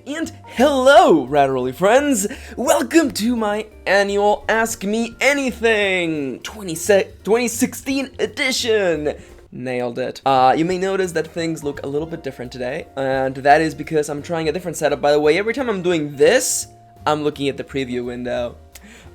And hello, Ratterly friends! Welcome to my annual Ask Me Anything 2016 edition! Nailed it. You may notice that things look a little bit different today, and that is because I'm trying a different setup. By the way, every time I'm doing this, I'm looking at the preview window.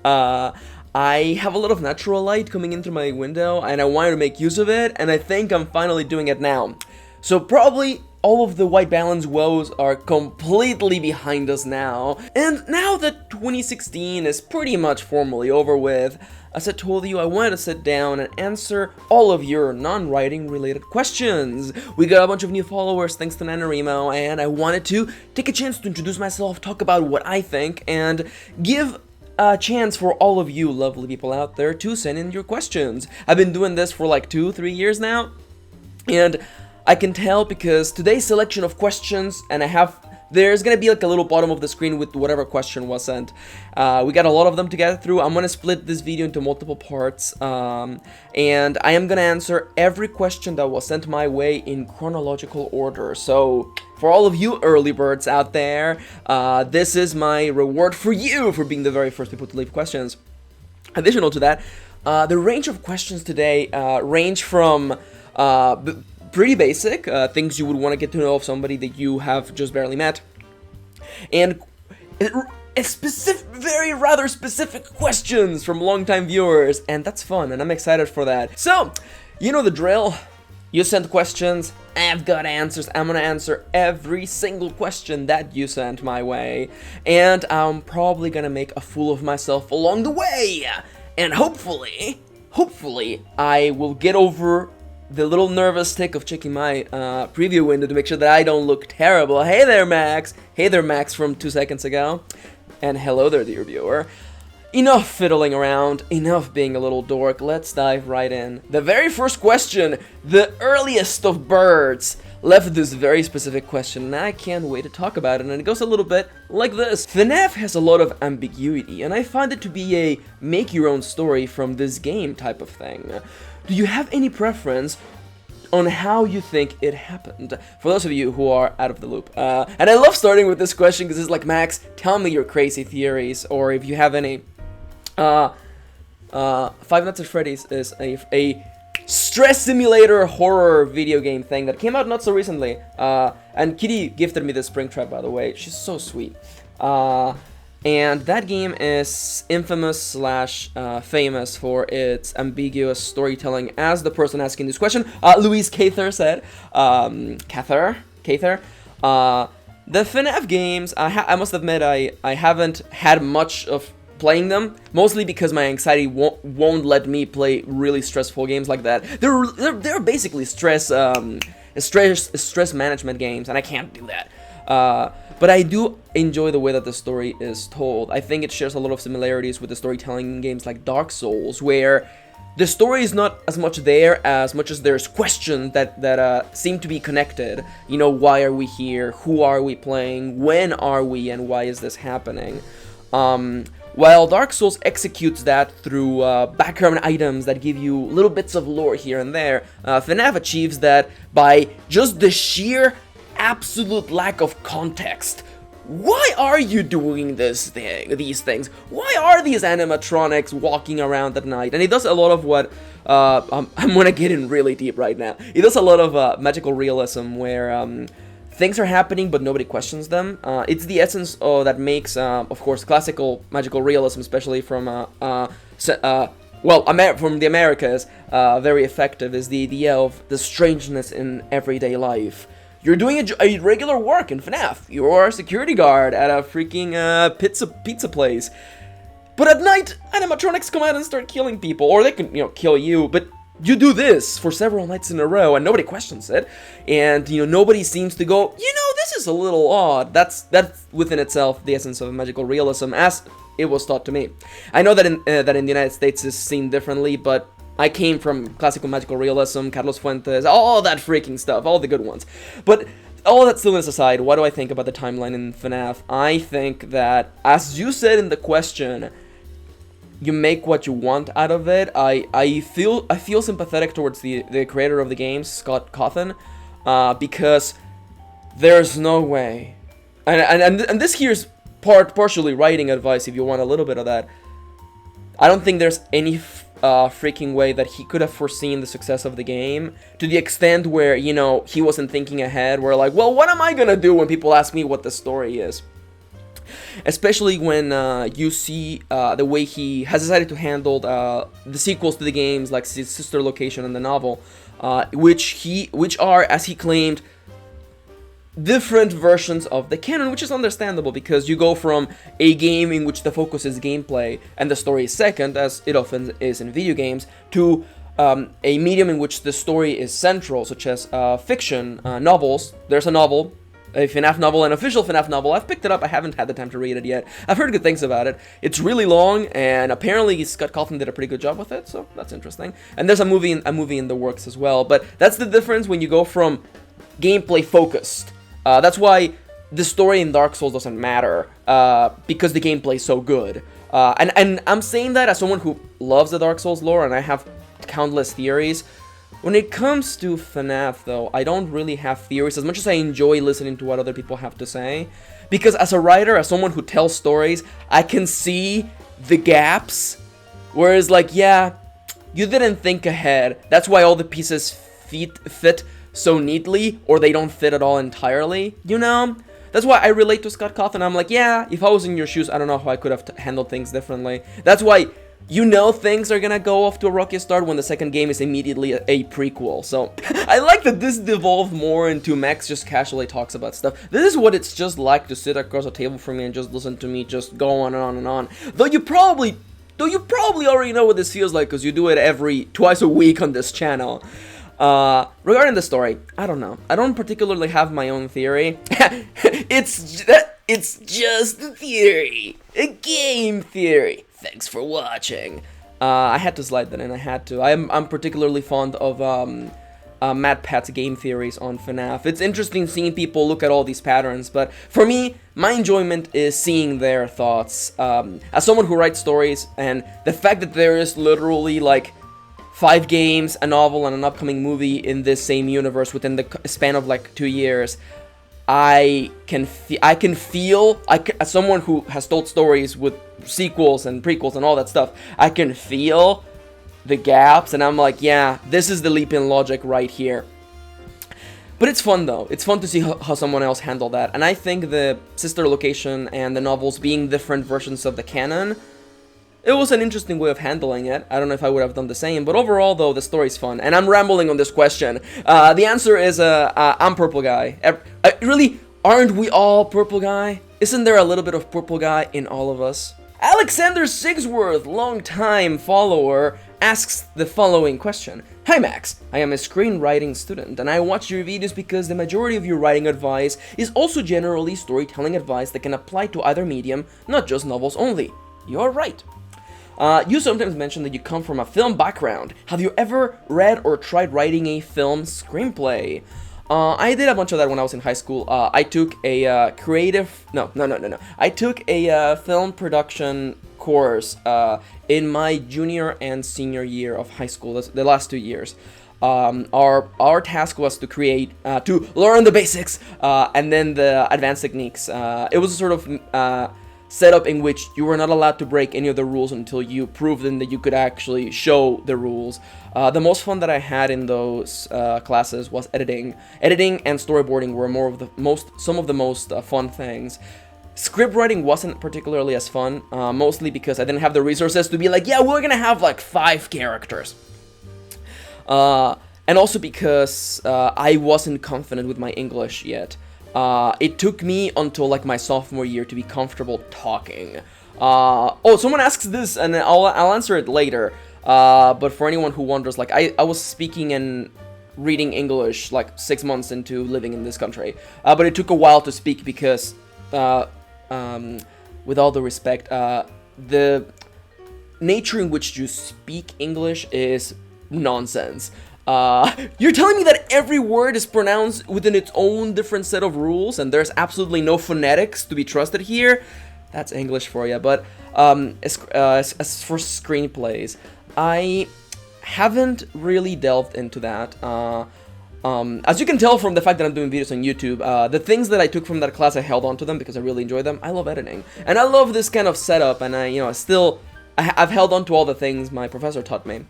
I have a lot of natural light coming in through my window, and I wanted to make use of it, and I think I'm finally doing it now. So probably all of the white balance woes are completely behind us now. And now that 2016 is pretty much formally over with, as I told you, I wanted to sit down and answer all of your non-writing related questions. We got a bunch of new followers thanks to NaNoWriMo, and I wanted to take a chance to introduce myself, talk about what I think, and give a chance for all of you lovely people out there to send in your questions. I've been doing this for like 2-3 years now, and I can tell because today's selection of questions, and there's gonna be like a little bottom of the screen with whatever question was sent. We got a lot of them to get through. I'm gonna split this video into multiple parts, and I am gonna answer every question that was sent my way in chronological order. So for all of you early birds out there, this is my reward for you for being the very first people to leave questions. Additional to that, the range of questions today range from pretty basic, things you would want to get to know of somebody that you have just barely met, and rather specific questions from longtime viewers, and that's fun, and I'm excited for that. So, you know the drill. You send questions, I've got answers. I'm gonna answer every single question that you sent my way, and I'm probably gonna make a fool of myself along the way, and hopefully, I will get over the little nervous tick of checking my preview window to make sure that I don't look terrible. Hey there, Max! Hey there, Max from 2 seconds ago. And hello there, dear viewer. Enough fiddling around, enough being a little dork, let's dive right in. The very first question, the earliest of birds, left this very specific question, and I can't wait to talk about it, and it goes a little bit like this. FNAF has a lot of ambiguity, and I find it to be a make-your-own-story from this game type of thing. Do you have any preference on how you think it happened? For those of you who are out of the loop. And I love starting with this question because it's like, Max, tell me your crazy theories, or if you have any. Five Nights at Freddys is a stress simulator horror video game thing that came out not so recently. And Kitty gifted me this Springtrap, by the way. She's so sweet. And that game is infamous / famous for its ambiguous storytelling, as the person asking this question, Louise Cather, said. Cather. The FNAF games, I must admit, I haven't had much of playing them, mostly because my anxiety won't let me play really stressful games like that. They're basically stress management games, and I can't do that. But I do enjoy the way that the story is told. I think it shares a lot of similarities with the storytelling in games like Dark Souls, where the story is not as much as there's questions that seem to be connected. You know, why are we here? Who are we playing? When are we? And why is this happening? While Dark Souls executes that through background items that give you little bits of lore here and there, FNAF achieves that by just the sheer absolute lack of context. Why are you doing these things? Why are these animatronics walking around at night? And he does a lot of what I'm gonna get in really deep right now. He does a lot of magical realism where things are happening but nobody questions them. It's the essence that makes, of course, classical magical realism, especially from from the Americas, very effective. Is the idea of the strangeness in everyday life. You're doing a regular work in FNAF. You're a security guard at a freaking pizza place. But at night, animatronics come out and start killing people. Or they can, kill you, but you do this for several nights in a row and nobody questions it. And, nobody seems to go, this is a little odd. That's within itself the essence of magical realism, as it was taught to me. I know that in the United States is seen differently, but I came from classical magical realism, Carlos Fuentes, all that freaking stuff, all the good ones. But all that silliness aside, what do I think about the timeline in FNAF? I think that, as you said in the question, you make what you want out of it. I feel sympathetic towards the creator of the game, Scott Cawthon, because there's no way and this here's partially writing advice if you want a little bit of that. I don't think there's any freaking way that he could have foreseen the success of the game to the extent where, you know, he wasn't thinking ahead. Where like, well, what am I gonna do when people ask me what the story is? Especially when you see the way he has decided to handle the sequels to the games, like his sister location and the novel, which are, as he claimed, different versions of the canon, which is understandable because you go from a game in which the focus is gameplay and the story is second, as it often is in video games, to a medium in which the story is central, such as fiction, novels. There's a novel, a FNAF novel, an official FNAF novel. I've picked it up. I haven't had the time to read it yet. I've heard good things about it. It's really long, and apparently Scott Cawthon did a pretty good job with it, so that's interesting. And there's a movie in the works as well. But that's the difference when you go from gameplay focused. That's why the story in Dark Souls doesn't matter, because the gameplay is so good. And I'm saying that as someone who loves the Dark Souls lore, and I have countless theories. When it comes to FNAF, though, I don't really have theories as much as I enjoy listening to what other people have to say. Because as a writer, as someone who tells stories, I can see the gaps. Whereas, like, yeah, you didn't think ahead. That's why all the pieces fit so neatly, or they don't fit at all entirely, you know? That's why I relate to Scott Cawthon. I'm like, yeah, if I was in your shoes, I don't know how I could have handled things differently. That's why, you know, things are gonna go off to a rocky start when the second game is immediately a prequel. So, I like that this devolved more into Max just casually talks about stuff. This is what it's just like to sit across a table from me and just listen to me just go on and on and on. Though you probably already know what this feels like, because you do it twice a week on this channel. Regarding the story, I don't know. I don't particularly have my own theory. It's just a theory. A game theory. Thanks for watching. I had to slide that in. I had to. I'm particularly fond of Matt Pat's game theories on FNAF. It's interesting seeing people look at all these patterns, but for me, my enjoyment is seeing their thoughts. As someone who writes stories, and the fact that there is literally like 5 games, a novel, and an upcoming movie in this same universe within the span of like 2 years, as someone who has told stories with sequels and prequels and all that stuff, I can feel the gaps, and I'm like, yeah, this is the leap in logic right here. But it's fun, though. It's fun to see how someone else handled that, and I think the sister location and the novels being different versions of the canon, it was an interesting way of handling it. I don't know if I would have done the same, but overall, though, the story's fun. And I'm rambling on this question. The answer is, I'm Purple Guy. Really, aren't we all Purple Guy? Isn't there a little bit of Purple Guy in all of us? Alexander Sigsworth, long-time follower, asks the following question. Hi Max, I am a screenwriting student, and I watch your videos because the majority of your writing advice is also generally storytelling advice that can apply to either medium, not just novels only. You're right. You sometimes mention that you come from a film background. Have you ever read or tried writing a film screenplay? I did a bunch of that when I was in high school. I took a I took a film production course in my junior and senior year of high school, the last 2 years. Our task was to to learn the basics, and then the advanced techniques. It was a sort of setup in which you were not allowed to break any of the rules until you proved them that you could actually show the rules. The most fun that I had in those classes was editing. Editing and storyboarding were some of the most fun things. Script writing wasn't particularly as fun, mostly because I didn't have the resources to be like, yeah, we're gonna have like 5 characters. And also because I wasn't confident with my English yet. It took me until like my sophomore year to be comfortable talking. Someone asks this, and I'll answer it later. But for anyone who wonders, like I was speaking and reading English like 6 months into living in this country. But it took a while to speak because, with all the respect, the nature in which you speak English is nonsense. You're telling me that every word is pronounced within its own different set of rules, and there's absolutely no phonetics to be trusted here? That's English for you. But as for screenplays, I haven't really delved into that. As you can tell from the fact that I'm doing videos on YouTube, the things that I took from that class, I held on to them because I really enjoyed them. I love editing, and I love this kind of setup, and I've held on to all the things my professor taught me.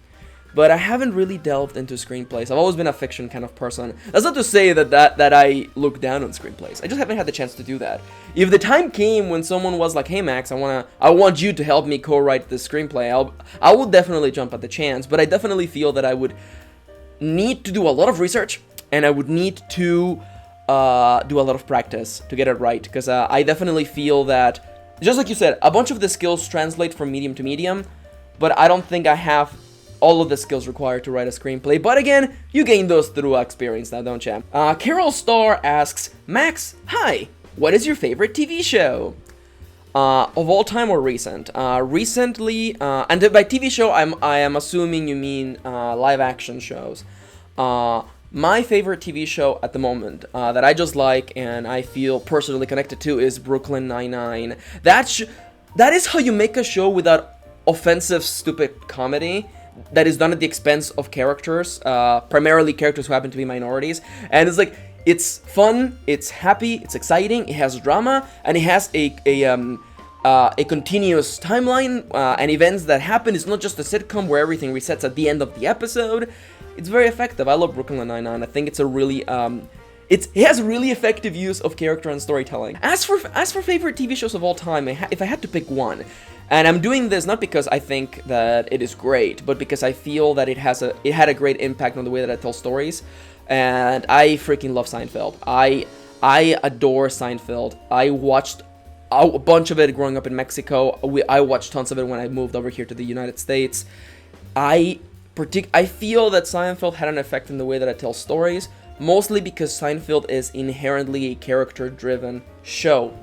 But I haven't really delved into screenplays. I've always been a fiction kind of person. That's not to say that I look down on screenplays. I just haven't had the chance to do that. If the time came when someone was like, "Hey Max, I want you to help me co-write this screenplay," I would definitely jump at the chance. But I definitely feel that I would need to do a lot of research, and I would need to do a lot of practice to get it right. Because I definitely feel that, just like you said, a bunch of the skills translate from medium to medium, but I don't think I have all of the skills required to write a screenplay. But again, you gain those through experience now, don't you? Carol Starr asks, Max, hi, what is your favorite TV show? Of all time or recent? Recently, and by TV show, I am assuming you mean live action shows. My favorite TV show at the moment that I just like and I feel personally connected to is Brooklyn Nine-Nine. That is how you make a show without offensive, stupid comedy that is done at the expense of characters, primarily characters who happen to be minorities. And it's like, it's fun, it's happy, it's exciting, it has drama, and it has a continuous timeline and events that happen. It's not just a sitcom where everything resets at the end of the episode. It's very effective. I love Brooklyn Nine-Nine. I think it's a really it has really effective use of character and storytelling. As for favorite TV shows of all time, if I had to pick one, and I'm doing this not because I think that it is great, but because I feel that it had a great impact on the way that I tell stories, and I freaking love Seinfeld. I adore Seinfeld. I watched a bunch of it growing up in Mexico. I watched tons of it when I moved over here to the United States. I feel that Seinfeld had an effect in the way that I tell stories, mostly because Seinfeld is inherently a character-driven show.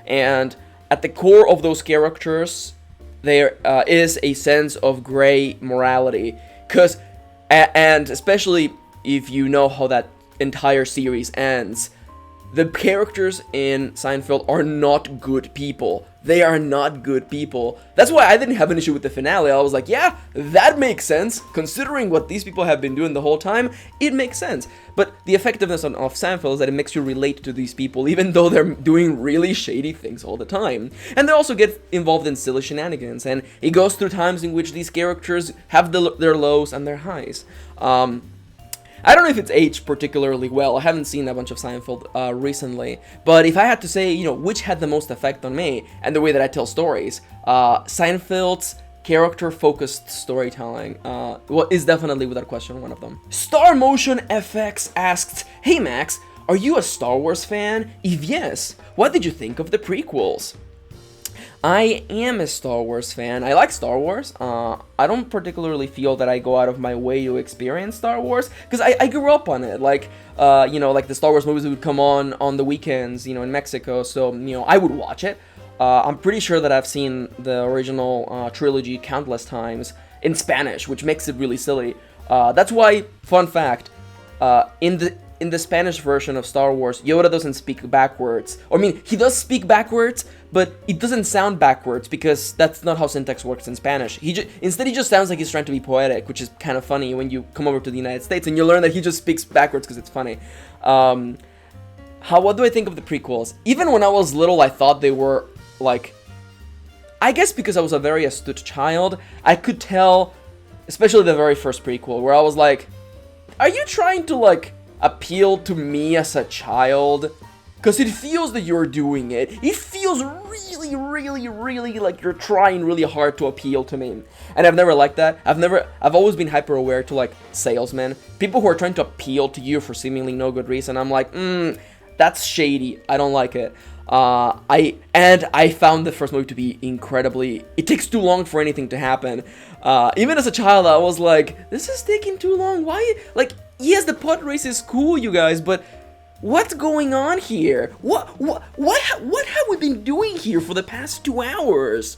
And at the core of those characters, there is a sense of gray morality. And especially if you know how that entire series ends, the characters in Seinfeld are not good people. They are not good people. That's why I didn't have an issue with the finale. I was like, yeah, that makes sense. Considering what these people have been doing the whole time, it makes sense. But the effectiveness of Seinfeld is that it makes you relate to these people, even though they're doing really shady things all the time. And they also get involved in silly shenanigans, and it goes through times in which these characters have their lows and their highs. I don't know if it's aged particularly well. I haven't seen a bunch of Seinfeld recently. But if I had to say, which had the most effect on me and the way that I tell stories, Seinfeld's character-focused storytelling is definitely, without question, one of them. Star Motion FX asked, hey Max, are you a Star Wars fan? If yes, what did you think of the prequels? I am a Star Wars fan. I like Star Wars. I don't particularly feel that I go out of my way to experience Star Wars, because I grew up on it. Like the Star Wars movies would come on the weekends, in Mexico, so, I would watch it. I'm pretty sure that I've seen the original trilogy countless times in Spanish, which makes it really silly. That's why, fun fact, in the Spanish version of Star Wars, Yoda doesn't speak backwards. He does speak backwards, but it doesn't sound backwards because that's not how syntax works in Spanish. Instead, he just sounds like he's trying to be poetic, which is kind of funny when you come over to the United States and you learn that he just speaks backwards because it's funny. What do I think of the prequels? Even when I was little, I thought they were, I guess because I was a very astute child, I could tell, especially the very first prequel, where I was like, are you trying to, appeal to me as a child? Because it feels that you're doing it. It feels really, really, really like you're trying really hard to appeal to me. And I've never liked that. I've always been hyper aware to salesmen. People who are trying to appeal to you for seemingly no good reason. I'm like, that's shady. I don't like it. I found the first movie to be incredibly, it takes too long for anything to happen. Even as a child, I was like, this is taking too long. Why? Yes, the pod race is cool, you guys, but what's going on here? What have we been doing here for the past 2 hours?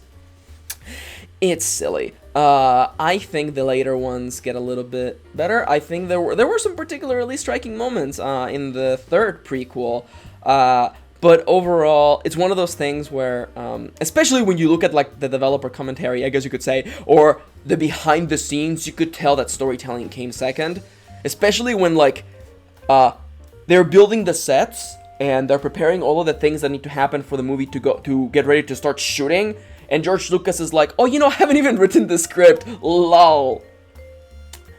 It's silly. I think the later ones get a little bit better. I think there were some particularly striking moments in the third prequel. But overall, it's one of those things where, especially when you look at the developer commentary, I guess you could say, or the behind the scenes, you could tell that storytelling came second. Especially when they're building the sets, and they're preparing all of the things that need to happen for the movie to get ready to start shooting. And George Lucas is like, oh, you know, I haven't even written the script. Lol.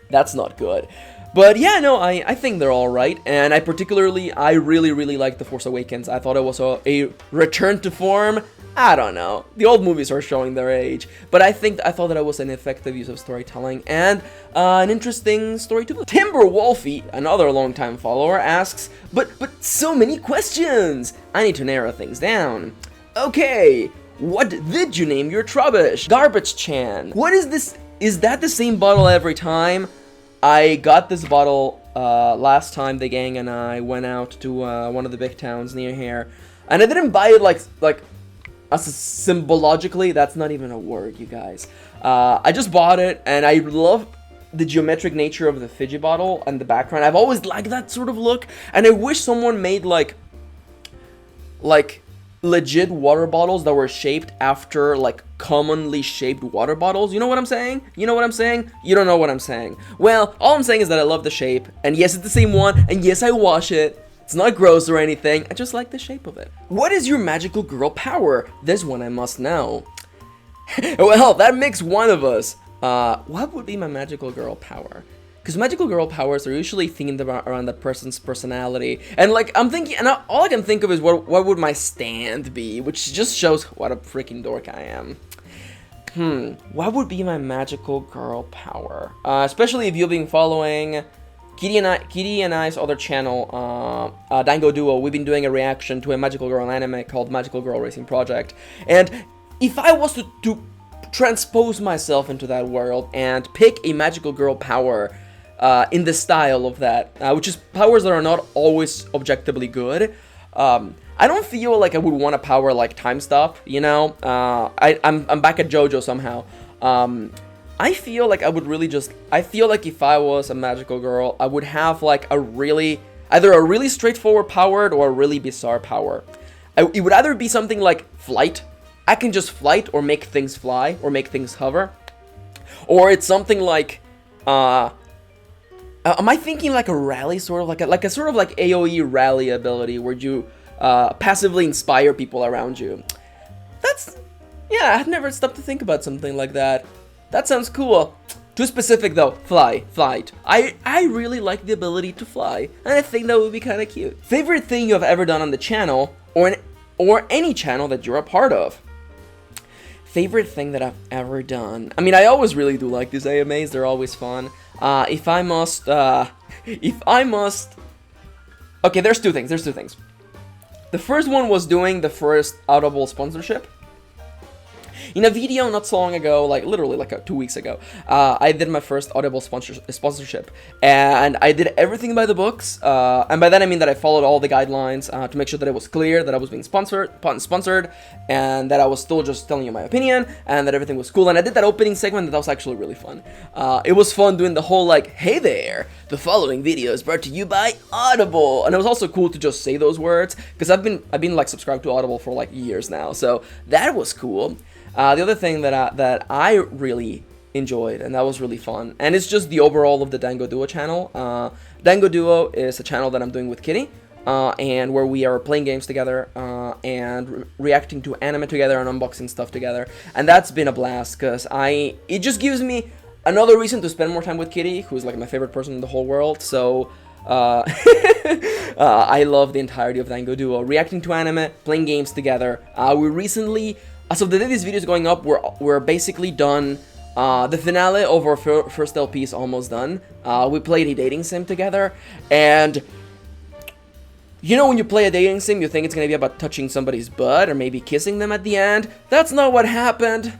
That's not good. But yeah, no, I think they're all right. And I really like The Force Awakens. I thought it was a return to form. I don't know. The old movies are showing their age. But I thought that it was an effective use of storytelling and an interesting story too. Timber Wolfie, another longtime follower, asks, but so many questions. I need to narrow things down. Okay, what did you name your Trubbish? Garbage Chan. What is this? Is that the same bottle every time? I got this bottle last time the gang and I went out to one of the big towns near here. And I didn't buy it like symbologically. That's not even a word, you guys. I just bought it, and I love the geometric nature of the Fidget bottle and the background. I've always liked that sort of look, and I wish someone made like legit water bottles that were shaped after like commonly shaped water bottles. You know what I'm saying? You know what I'm saying? You don't know what I'm saying. Well, all I'm saying is that I love the shape, and yes, it's the same one, and yes, I wash it. It's not gross or anything, I just like the shape of it. What is your magical girl power? This one I must know. Well, that makes one of us. What would be my magical girl power? Because magical girl powers are usually themed around that person's personality. And like, I'm thinking, and all I can think of is what would my stand be, which just shows what a freaking dork I am. What would be my magical girl power? Especially if you've been following Kitty and I's other channel, Dango Duo. We've been doing a reaction to a magical girl anime called Magical Girl Racing Project. And if I was to transpose myself into that world and pick a magical girl power in the style of that, which is powers that are not always objectively good, I don't feel like I would want a power like time stop, you know? I'm back at Jojos somehow. I feel like I feel like if I was a magical girl, I would have like either a really straightforward power or a really bizarre power. It would either be something like flight. I can just flight or make things fly or make things hover. Or it's something like, am I thinking like a rally, sort of like a sort of like AoE rally ability where you passively inspire people around you? Yeah, I've never stopped to think about something like that. That sounds cool. Too specific though. Flight. I really like the ability to fly, and I think that would be kind of cute. Favorite thing you have ever done on the channel, or any channel that you're a part of? Favorite thing that I've ever done. I mean, I always really do like these AMAs. They're always fun. If I must. Okay, there's two things. The first one was doing the first Audible sponsorship. In a video not so long ago, like literally like 2 weeks ago, I did my first Audible sponsorship, and I did everything by the books, and by that I mean that I followed all the guidelines to make sure that it was clear that I was being sponsored, and that I was still just telling you my opinion, and that everything was cool. And I did that opening segment that was actually really fun. It was fun doing the whole like, hey there, the following video is brought to you by Audible, and it was also cool to just say those words because I've been like subscribed to Audible for like years now, so that was cool. The other thing that I really enjoyed, and that was really fun, and it's just the overall of the Dango Duo channel. Dango Duo is a channel that I'm doing with Kitty, and where we are playing games together, and reacting to anime together and unboxing stuff together, and that's been a blast, because it just gives me another reason to spend more time with Kitty, who's like my favorite person in the whole world. So I love the entirety of Dango Duo, reacting to anime, playing games together. We recently, as of the day this video is going up, we're basically done. The finale of our first LP is almost done. We played a dating sim together, and you know when you play a dating sim, you think it's gonna be about touching somebody's butt or maybe kissing them at the end. That's not what happened.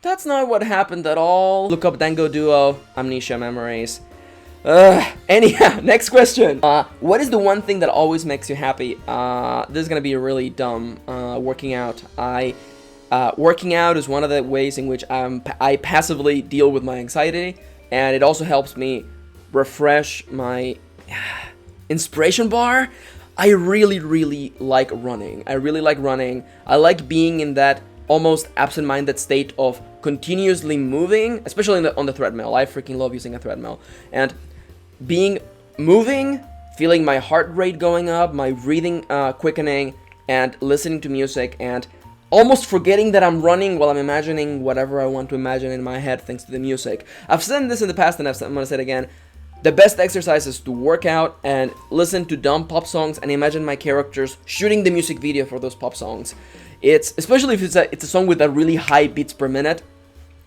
That's not what happened at all. Look up Dango Duo, Amnesia Memories. Anyhow, next question. What is the one thing that always makes you happy? This is gonna be really dumb. Working out. Working out is one of the ways in which I passively deal with my anxiety, and it also helps me refresh my inspiration bar. I really like running. I like being in that almost absent-minded state of continuously moving, especially on the treadmill. I freaking love using a treadmill. And moving feeling my heart rate going up, my breathing quickening, and listening to music, and almost forgetting that I'm running while I'm imagining whatever I want to imagine in my head thanks to the music. I've said this in the past, and I'm going to say it again. The best exercise is to work out and listen to dumb pop songs and imagine my characters shooting the music video for those pop songs. Especially if it's a song with a really high beats per minute.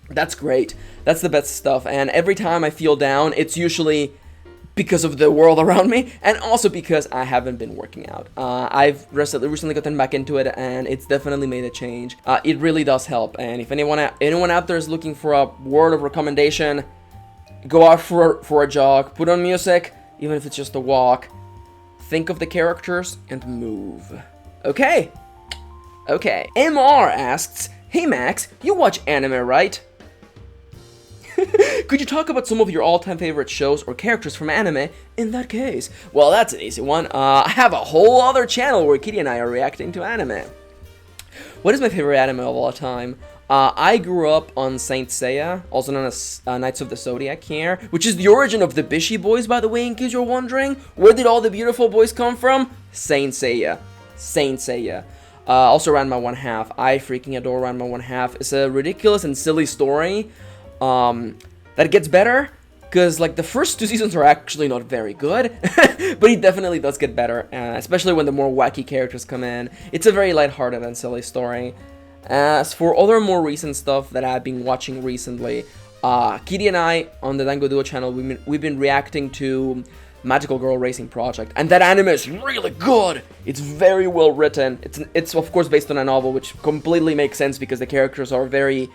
That's great. That's the best stuff. And every time I feel down, it's usually because of the world around me, and also because I haven't been working out. I've recently gotten back into it, and it's definitely made a change. It really does help. And if anyone out there is looking for a word of recommendation, go out for a jog, put on music, even if it's just a walk. Think of the characters and move. Okay. MR asks, "Hey Max, you watch anime, right? Could you talk about some of your all-time favorite shows or characters from anime in that case?" Well, that's an easy one. I have a whole other channel where Kitty and I are reacting to anime. What is my favorite anime of all time? I grew up on Saint Seiya, also known as Knights of the Zodiac here, which is the origin of the Bishy boys, by the way, in case you're wondering. Where did all the beautiful boys come from? Saint Seiya. Also Ranma 1/2. I freaking adore Ranma 1/2. It's a ridiculous and silly story that gets better, because like the first 2 seasons are actually not very good, but it definitely does get better, especially when the more wacky characters come in. It's a very lighthearted and silly story. As for other more recent stuff that I've been watching recently, Kitty and I on the Dango Duo channel, we've been reacting to Magical Girl Racing Project, and that anime is really good. It's very well written. It's of course based on a novel, which completely makes sense because the characters are very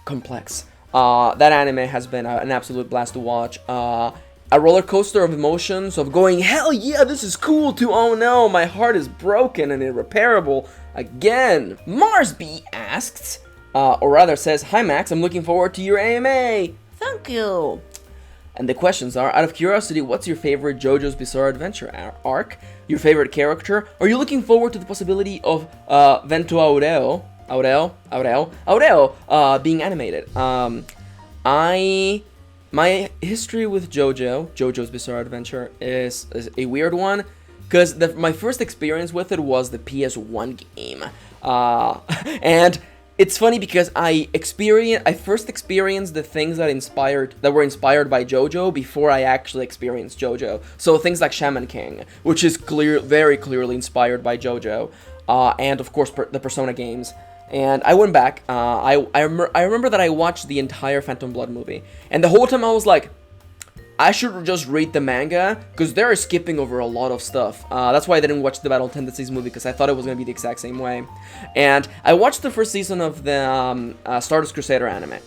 complex. That anime has been an absolute blast to watch. A roller coaster of emotions, of going, hell yeah, this is cool, to oh no, my heart is broken and irreparable again. Mars B asks, or rather says, "Hi Max, I'm looking forward to your AMA. Thank you." And the questions are, out of curiosity, what's your favorite JoJo's Bizarre Adventure arc? Your favorite character? Are you looking forward to the possibility of Vento Aureo being animated? My history with JoJo's Bizarre Adventure is a weird one, because my first experience with it was the PS1 game, and it's funny because I first experienced the things that were inspired by JoJo before I actually experienced JoJo. So things like Shaman King, which is very clearly inspired by JoJo, and of course the Persona games. And I went back, I remember that I watched the entire Phantom Blood movie, and the whole time I was like, I should just read the manga, because they're skipping over a lot of stuff. That's why I didn't watch the Battle Tendencies movie, because I thought it was going to be the exact same way. And I watched the first season of the Stardust Crusader anime,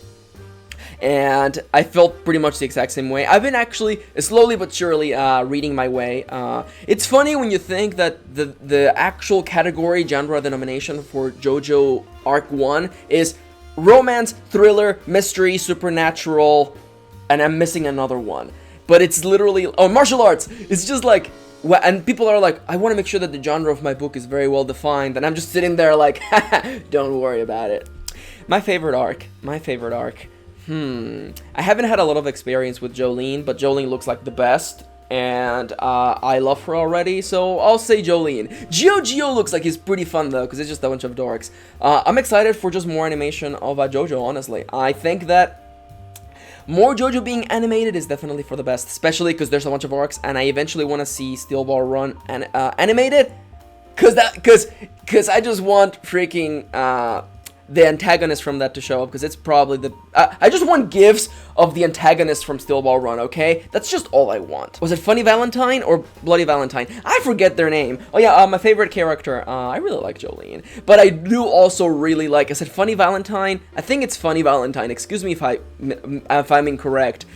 and I felt pretty much the exact same way. I've been actually slowly but surely reading my way. It's funny when you think that the actual category genre denomination for JoJo Arc 1 is romance, thriller, mystery, supernatural, and I'm missing another one. But it's literally, martial arts! It's just like, and people are like, I want to make sure that the genre of my book is very well defined, and I'm just sitting there like, don't worry about it. My favorite arc. I haven't had a lot of experience with Jolene, but Jolene looks like the best, and I love her already, so I'll say Jolene. Gio looks like he's pretty fun though, because it's just a bunch of dorks. I'm excited for just more animation of Jojo, honestly. I think that more JoJo being animated is definitely for the best, especially because there's a bunch of arcs, and I eventually want to see Steel Ball Run and animated, because I just want freaking the antagonist from that to show up, because it's probably the I just want gifs of the antagonist from Steel Ball Run, okay? That's just all I want. Was it Funny Valentine or Bloody Valentine? I forget their name. Oh yeah, my favorite character, I really like Jolene, but I do also really like, I said Funny Valentine? I think it's Funny Valentine, excuse me if I'm incorrect.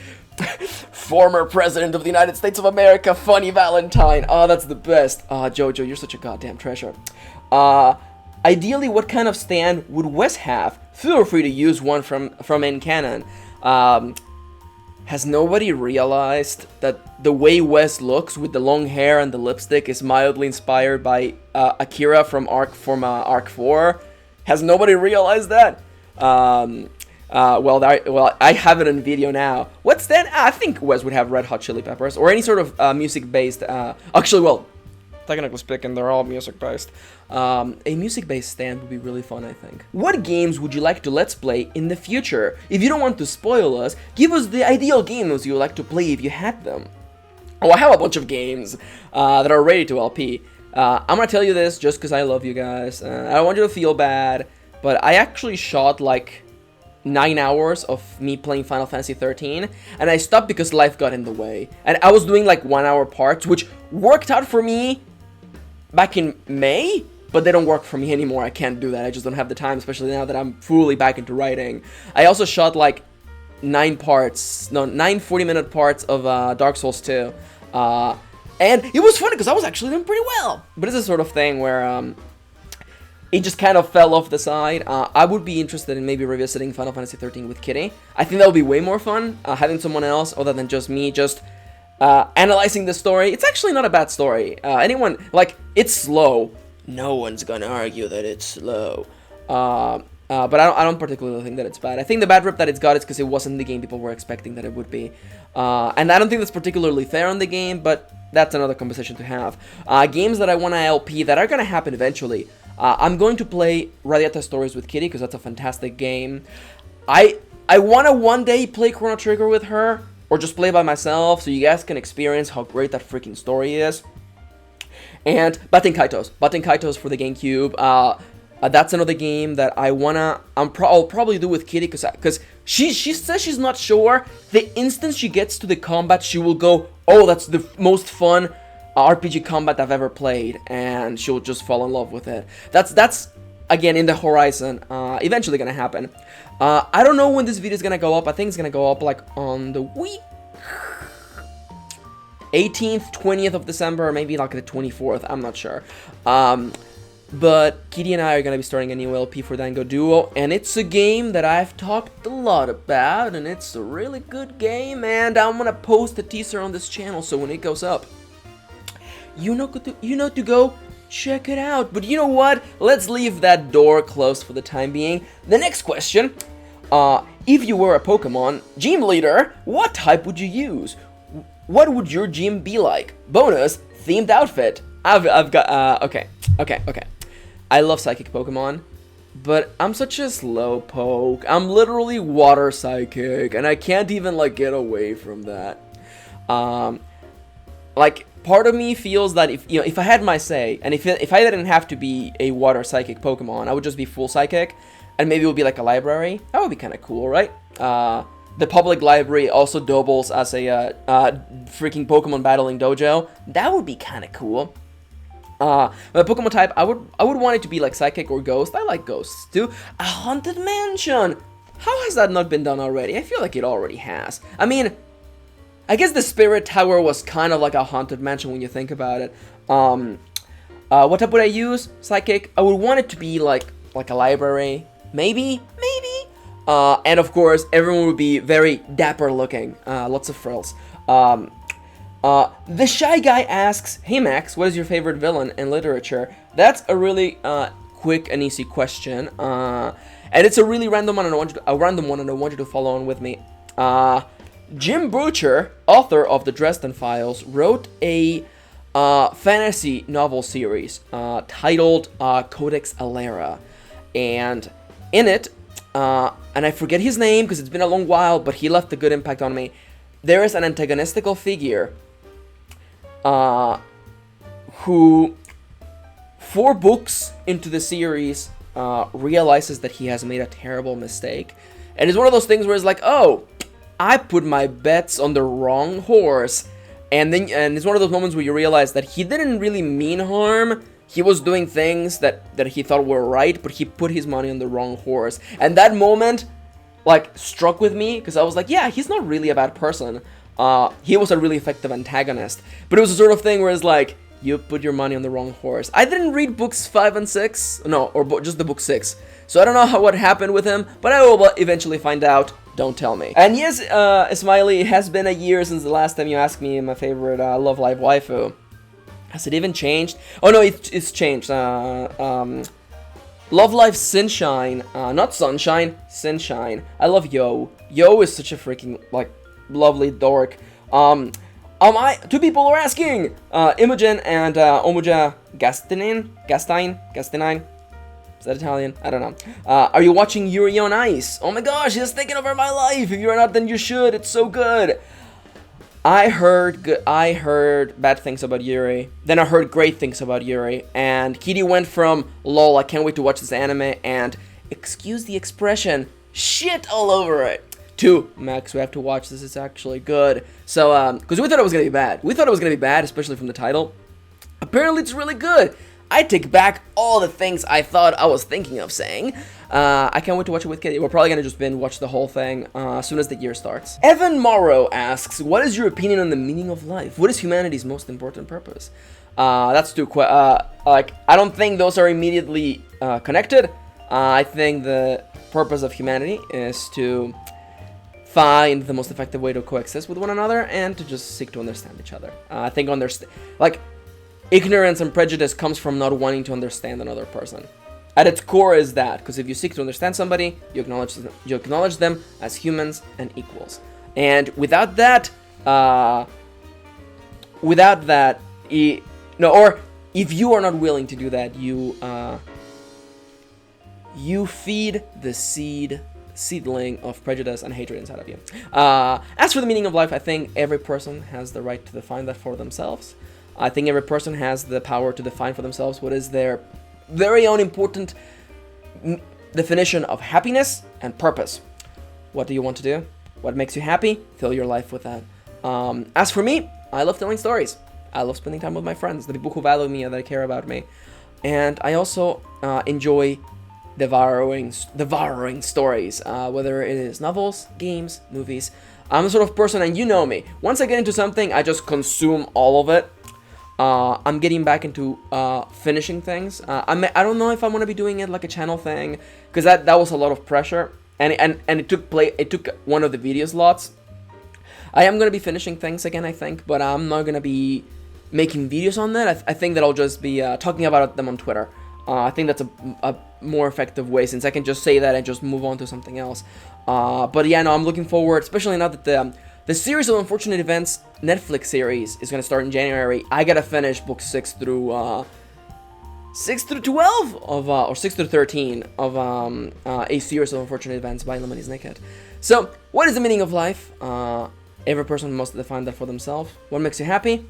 Former President of the United States of America, Funny Valentine. Oh, that's the best. Jojo, you're such a goddamn treasure. Ideally, what kind of stand would Wes have? Feel free to use one from in canon. Has nobody realized that the way Wes looks with the long hair and the lipstick is mildly inspired by Akira from Arc 4? Has nobody realized that? Well, I have it in video now. What's that? I think Wes would have Red Hot Chili Peppers or any sort of music-based. Actually, well, technically speaking, they're all music-based. A music-based stand would be really fun, I think. What games would you like to let's play in the future? If you don't want to spoil us, give us the ideal games you would like to play if you had them. Oh, I have a bunch of games that are ready to LP. I'm gonna tell you this just because I love you guys. I don't want you to feel bad, but I actually shot like 9 hours of me playing Final Fantasy 13, and I stopped because life got in the way. And I was doing like 1 hour parts, which worked out for me back in May, but they don't work for me anymore. I can't do that. I just don't have the time, especially now that I'm fully back into writing. I also shot like 9 40-minute parts of Dark Souls 2. And it was funny because I was actually doing pretty well. But it's a sort of thing where it just kind of fell off the side. I would be interested in maybe revisiting Final Fantasy 13 with Kitty. I think that would be way more fun, having someone else other than just me just analyzing the story. It's actually not a bad story. It's slow. No one's gonna argue that it's slow. But I don't particularly think that it's bad. I think the bad rep that it's got is because it wasn't the game people were expecting that it would be. And I don't think that's particularly fair on the game, but that's another conversation to have. Games that I want to LP that are going to happen eventually. I'm going to play Radiata Stories with Kitty because that's a fantastic game. I want to one day play Chrono Trigger with her, or just play by myself so you guys can experience how great that freaking story is. And Baten Kaitos for the GameCube. That's another game that I'll probably do with Kitty because she says she's not sure. The instant she gets to the combat, she will go, "Oh, that's the most fun RPG combat I've ever played," and she'll just fall in love with it. That's again in the horizon. Eventually gonna happen. I don't know when this video is gonna go up. I think it's gonna go up like on the week 18th, 20th of December, or maybe like the 24th. I'm not sure. But Kitty and I are going to be starting a new LP for Dango Duo, and it's a game that I've talked a lot about, and it's a really good game, and I'm going to post a teaser on this channel, so when it goes up, you know to go check it out. But you know what? Let's leave that door closed for the time being. The next question, if you were a Pokemon gym leader, what type would you use? What would your gym be like? Bonus, themed outfit. I've got, okay. I love Psychic Pokemon, but I'm such a slow poke. I'm literally Water Psychic, and I can't even, like, get away from that. Part of me feels that if I had my say, and if I didn't have to be a Water Psychic Pokemon, I would just be full Psychic, and maybe it would be like a library. That would be kind of cool, right? The public library also doubles as a freaking Pokemon battling dojo. That would be kind of cool. My Pokemon type, I would want it to be like Psychic or Ghost. I like Ghosts too. A Haunted Mansion! How has that not been done already? I feel like it already has. I mean, I guess the Spirit Tower was kind of like a Haunted Mansion when you think about it. What type would I use? Psychic. I would want it to be like a library. Maybe. And of course, everyone would be very dapper looking. Lots of frills. The Shy Guy asks, "Hey Max, what is your favorite villain in literature?" That's a really quick and easy question, and it's a really random one, and I want you to follow on with me. Jim Butcher, author of the Dresden Files, wrote a fantasy novel series titled Codex Alera, and in it, and I forget his name because it's been a long while, but he left a good impact on me. There is an antagonistical figure who, 4 books into the series, realizes that he has made a terrible mistake. And it's one of those things where it's like, oh, I put my bets on the wrong horse. And it's one of those moments where you realize that he didn't really mean harm. He was doing things that he thought were right, but he put his money on the wrong horse. And that moment, like, struck with me, because I was like, yeah, he's not really a bad person. He was a really effective antagonist. But it was a sort of thing where it's like, you put your money on the wrong horse. I didn't read books 5 and 6. No, or just the book 6. So I don't know what happened with him, but I will eventually find out. Don't tell me. And yes, Smiley, it has been a year since the last time you asked me my favorite Love Live waifu. Has it even changed? Oh no, it's changed. Love Life Sunshine, not Sunshine, Sunshine. I love Yo. Yo is such a freaking, like, lovely dork. Two people are asking, Imogen and Omoja Gastine? Is that Italian? I don't know. Are you watching Yuri on Ice? Oh my gosh, it's taken over my life. If you're not, then you should. It's so good. I heard bad things about Yuri. Then I heard great things about Yuri. And Kitty went from, lol, I can't wait to watch this anime, and, excuse the expression, shit all over it, to, Max, we have to watch this, it's actually good. So, because we thought it was going to be bad. We thought it was going to be bad, especially from the title. Apparently it's really good. I take back all the things I thought I was thinking of saying. I can't wait to watch it with Kitty. We're probably going to just binge watch the whole thing as soon as the year starts. Evan Morrow asks, what is your opinion on the meaning of life? What is humanity's most important purpose? That's too like, I don't think those are immediately connected. I think the purpose of humanity is to find the most effective way to coexist with one another and to just seek to understand each other. I think ignorance and prejudice comes from not wanting to understand another person. At its core is that, because if you seek to understand somebody, you acknowledge them as humans and equals. And without that, or if you are not willing to do that, you feed the seedling of prejudice and hatred inside of you. As for the meaning of life, I think every person has the right to define that for themselves. I think every person has the power to define for themselves what is their very own important definition of happiness and purpose. What do you want to do? What makes you happy? Fill your life with that. As for me, I love telling stories. I love spending time with my friends, the people who value me and that care about me. And I also enjoy devouring stories, whether it is novels, games, movies. I'm the sort of person, and you know me, once I get into something, I just consume all of it. I'm getting back into finishing things. I don't know if I want to be doing it like a channel thing, because that was a lot of pressure, and it took one of the video slots. I am gonna be finishing things again, I think, but I'm not gonna be making videos on that. I think that I'll just be talking about them on Twitter. I think that's a more effective way, since I can just say that and just move on to something else. But yeah, no, I'm looking forward, especially now that the series of unfortunate events Netflix series is gonna start in January. I gotta finish books 6 through 12 of or 6 through 13 of a series of unfortunate events by Lemony's Naked. So, what is the meaning of life? Every person must define that for themselves. What makes you happy?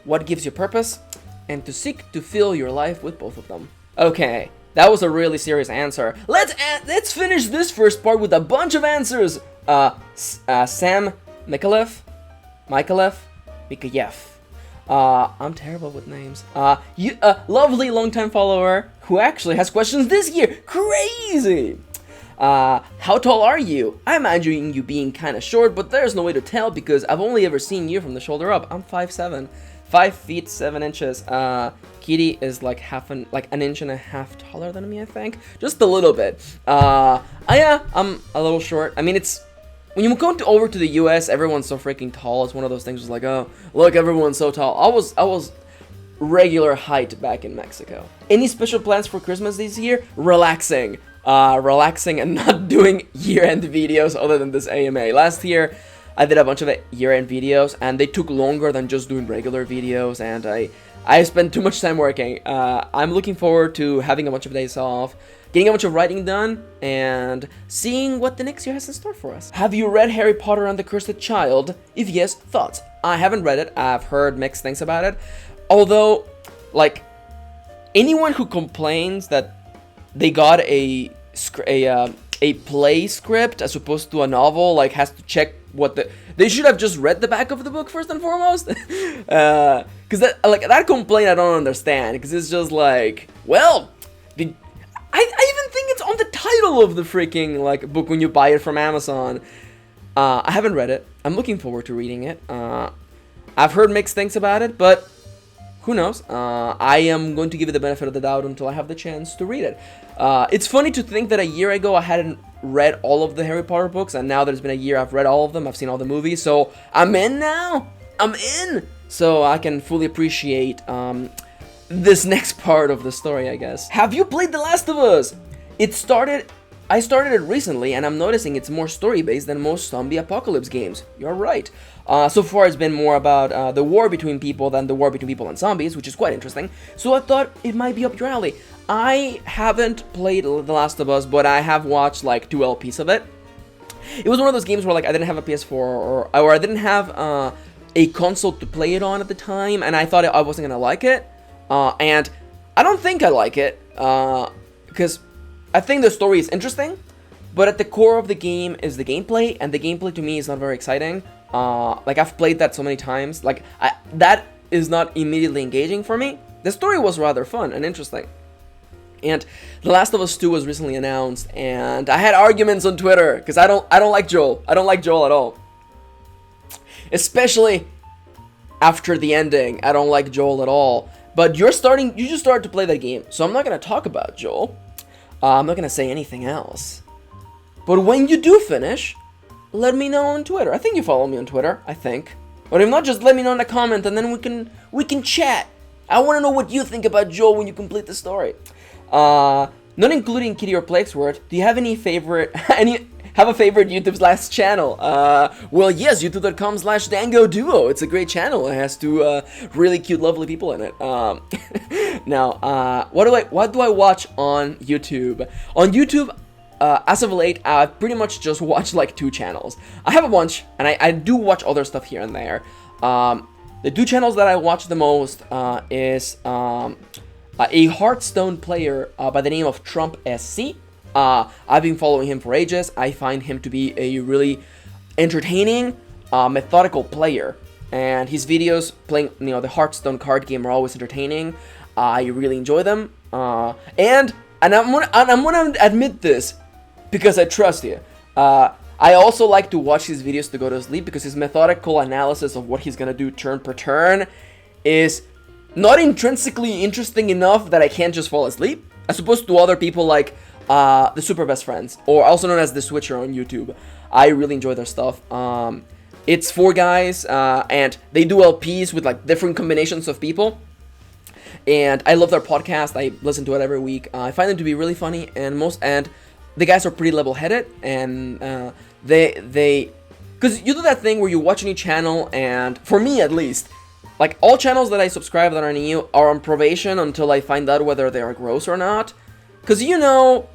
What gives you purpose? And to seek to fill your life with both of them. Okay, that was a really serious answer. Let's finish this first part with a bunch of answers. Sam Mikalev. I'm terrible with names. You, lovely longtime follower who actually has questions this year. Crazy! How tall are you? I imagine you being kind of short, but there's no way to tell because I've only ever seen you from the shoulder up. I'm 5'7", 5 feet 7 inches. Kitty is like an inch and a half taller than me, I think, just a little bit. Yeah, I'm a little short. I mean, it's when you go over to the U.S., everyone's so freaking tall. It's one of those things. It's like, oh, look, everyone's so tall. I was regular height back in Mexico. Any special plans for Christmas this year? Relaxing and not doing year-end videos other than this AMA. Last year, I did a bunch of year-end videos, and they took longer than just doing regular videos, and I spent too much time working. I'm looking forward to having a bunch of days off, getting a bunch of writing done, and seeing what the next year has in store for us. Have you read Harry Potter and the Cursed Child? If yes, thoughts? I haven't read it. I've heard mixed things about it. Although, like, anyone who complains that they got a play script as opposed to a novel, like, has to check they should have just read the back of the book first and foremost. Because that complaint I don't understand, because it's just like, well, I even think it's on the title of the freaking book when you buy it from Amazon. I haven't read it. I'm looking forward to reading it. I've heard mixed things about it, but who knows? I am going to give it the benefit of the doubt until I have the chance to read it. It's funny to think that a year ago I hadn't read all of the Harry Potter books, and now that it's been a year, I've read all of them. I've seen all the movies, so I'm in now. I'm in! So I can fully appreciate this next part of the story, I guess. Have you played The Last of Us? I started it recently, and I'm noticing it's more story-based than most zombie apocalypse games. You're right. So far, it's been more about the war between people than the war between people and zombies, which is quite interesting. So I thought it might be up your alley. I haven't played The Last of Us, but I have watched like 2 LPs of it. It was one of those games where like I didn't have a PS4 or I didn't have a console to play it on at the time, and I thought I wasn't gonna like it. And I don't think I like it because I think the story is interesting, but at the core of the game is the gameplay, and the gameplay to me is not very exciting. Like I've played that so many times, like that is not immediately engaging for me. The story was rather fun and interesting. And The Last of Us 2 was recently announced, and I had arguments on Twitter because I don't like Joel. I don't like Joel at all. Especially after the ending, I don't like Joel at all. But you just started to play that game, so I'm not gonna talk about Joel. I'm not gonna say anything else. But when you do finish, let me know on Twitter. I think you follow me on Twitter, I think. Or if not, just let me know in the comment, and then we can chat. I want to know what you think about Joel when you complete the story. Not including Kitty or Plexword, do you have any favorite have a favorite YouTube channel? Well, yes, youtube.com/DangoDuo. It's a great channel. It has 2 really cute, lovely people in it. Now, what do I watch on YouTube? On YouTube, as of late, I've pretty much just watched like 2 channels. I have a bunch, and I do watch other stuff here and there. The 2 channels that I watch the most is a Hearthstone player by the name of Trump SC. I've been following him for ages. I find him to be a really entertaining, methodical player, and his videos playing, the Hearthstone card game are always entertaining. I really enjoy them, and I'm gonna admit this because I trust you. I also like to watch his videos to go to sleep because his methodical analysis of what he's gonna do turn per turn is not intrinsically interesting enough that I can't just fall asleep, as opposed to other people like the Super Best Friends, or also known as the Switcher on YouTube. I really enjoy their stuff. It's 4 guys, and they do LPs with like different combinations of people. And I love their podcast. I listen to it every week. I find them to be really funny, and the guys are pretty level-headed, and because you do that thing where you watch a new channel, and for me at least, like all channels that I subscribe that are new are on probation until I find out whether they are gross or not. Because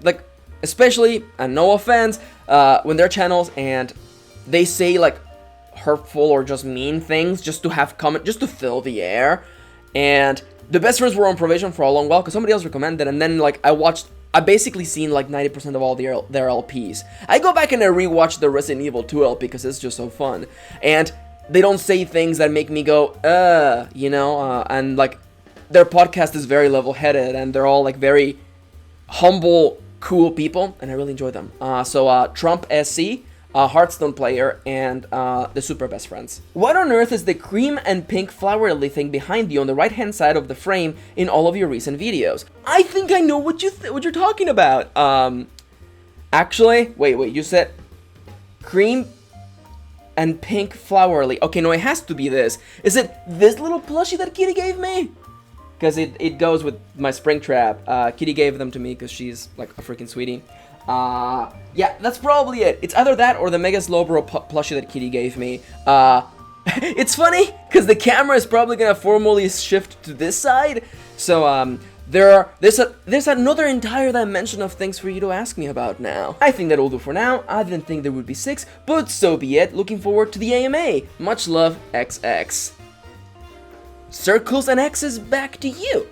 like, especially, and no offense, when they're channels and they say like hurtful or just mean things just to have comment, just to fill the air. And the best friends were on probation for a long while because somebody else recommended, and then like I basically seen like 90% of all their LPs. I go back and I rewatch the Resident Evil 2 LP because it's just so fun. And they don't say things that make me go, and like their podcast is very level-headed, and they're all like very humble, cool people, and I really enjoy them. So Trump SC, Hearthstone player, and the Super Best Friends. What on earth is the cream and pink flowery thing behind you on the right-hand side of the frame in all of your recent videos? I think I know what you're talking about. Actually, wait, you said cream and pink flowery. Okay, no, it has to be this. Is it this little plushie that Kitty gave me? Because it goes with my Springtrap. Kitty gave them to me because she's like a freaking sweetie. Yeah, that's probably it. It's either that or the Mega Slowbro plushie that Kitty gave me. It's funny because the camera is probably gonna formally shift to this side. So there's another entire dimension of things for you to ask me about now. I think that'll do for now. I didn't think there would be 6, but so be it. Looking forward to the AMA. Much love, XX. Circles and X's, back to you.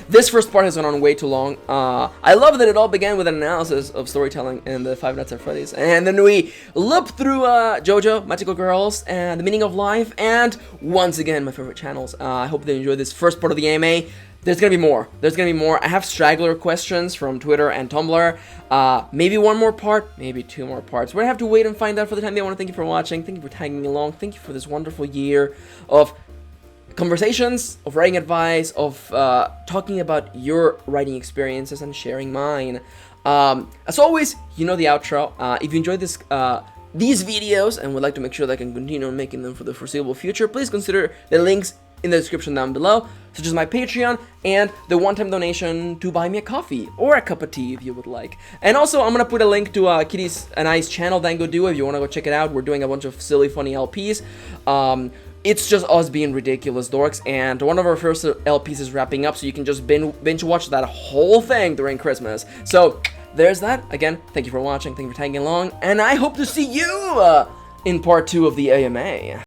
This first part has gone on way too long. I love that it all began with an analysis of storytelling in the Five Nights at Freddy's, and then we looped through Jojo, Magical Girls, and the meaning of life, and once again my favorite channels. I hope they enjoyed this first part of the AMA. There's gonna be more. I have straggler questions from Twitter and Tumblr. Maybe one more part, maybe 2 more parts. We're gonna have to wait and find out for the time being. I want to thank you for watching. Thank you for tagging along. Thank you for this wonderful year of conversations, of writing advice, of talking about your writing experiences and sharing mine. As always, you know the outro. If you enjoyed these videos and would like to make sure that I can continue making them for the foreseeable future, please consider the links in the description down below, such as my Patreon and the one-time donation to buy me a coffee or a cup of tea if you would like. And also, I'm gonna put a link to Kitty's and I's channel, then go do it if you wanna go check it out. We're doing a bunch of silly, funny LPs. It's just us being ridiculous dorks, and one of our first LPs is wrapping up, so you can just binge watch that whole thing during Christmas. So, there's that. Again, thank you for watching, thank you for tagging along, and I hope to see you in part 2 of the AMA.